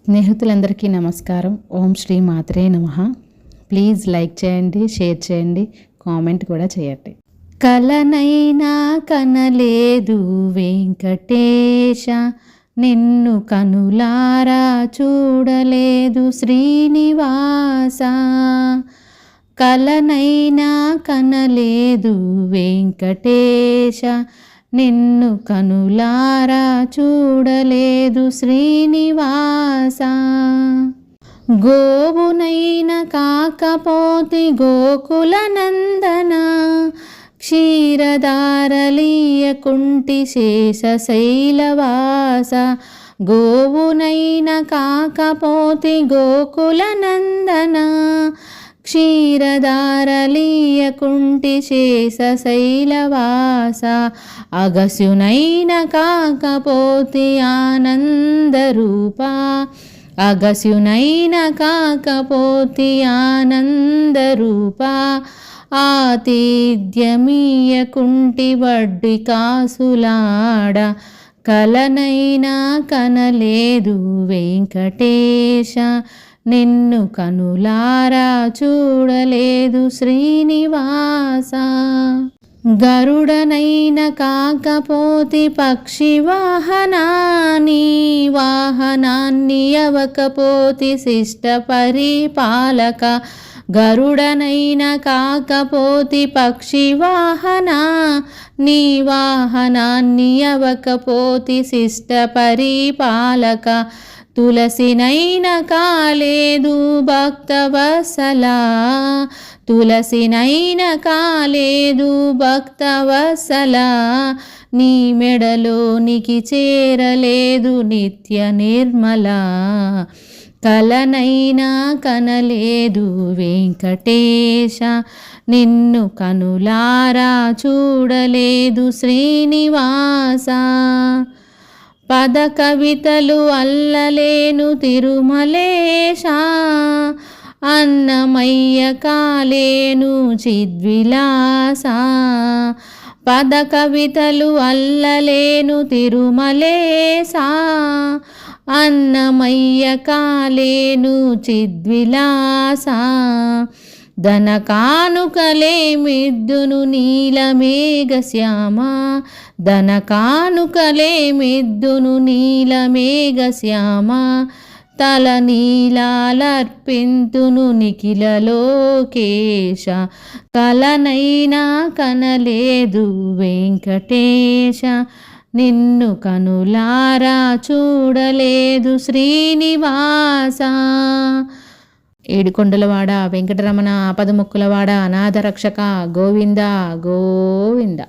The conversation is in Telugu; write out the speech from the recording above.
స్నేహితులందరికీ నమస్కారం. ఓం శ్రీ మాత్రే నమః. ప్లీజ్ లైక్ చేయండి, షేర్ చేయండి, కామెంట్ కూడా చేయండి. కలనైనా కనలేదు వెంకటేశ, నిన్ను కనులారా చూడలేదు శ్రీనివాస. కలనైనా కనలేదు వెంకటేశ, నిన్ను కనులారా చూడలేదు శ్రీనివాస. గోవునైన కాకపోతే గోకుల నందన, క్షీరధారలీయకుంటి శేషశైలవాస. గోవునైన కాకపోతే గోకుల నందన, క్షీరధారలీయకుంటి శేషశైలవాస. అగస్యునైన కాకపోతే ఆనందరూప, అగస్యునైన కాకపోతే ఆనందరూప. ఆతిథ్యమీయకుంటి వడ్డి కాసులాడ, కలనైనా కనలేదు వెంకటేశ, నిన్ను కనులారా చూడలేదు శ్రీనివాస. గరుడనైన కాకపోతే పక్షి వాహనాన్ని, వాహనాన్ని అవకపోతే శిష్ట పరిపాలక. గరుడనైన కాకపోతే పక్షి వాహన, నీ వాహనాన్ని అవకపోతే శిష్ట పరిపాలక. తులసినైన కాలేదు భక్తవత్సలా, తులసినైన కాలేదు భక్తవత్సలా. నీ మెడలోనికి చేరలేదు నిత్య నిర్మల, కలనైనా కనలేదు వెంకటేశ, నిన్ను కనులారా చూడలేదు శ్రీనివాస. పద కవితలు అల్లలేను తిరుమలేశ, అన్నమయ్య కాలేను చిద్విలాస. పద కవితలు అల్లలేను తిరుమలేశ, అన్నమయ్య కాలేను చిద్విలాస. ధన కానుకలేమిద్దును నీలమేఘ శ్యామ, ధన కానుకలేమిద్దును నీలమేఘ శ్యామ. తల నీలాలర్పింతును నిఖిల లోకేశ, కలనైనా కనలేదు వెంకటేశ, నిన్ను కనులారా చూడలేదు శ్రీనివాస. ఏడుకొండలవాడ వెంకటరమణ, ఆపదముక్కులవాడ, అనాథ రక్షక, గోవింద గోవింద.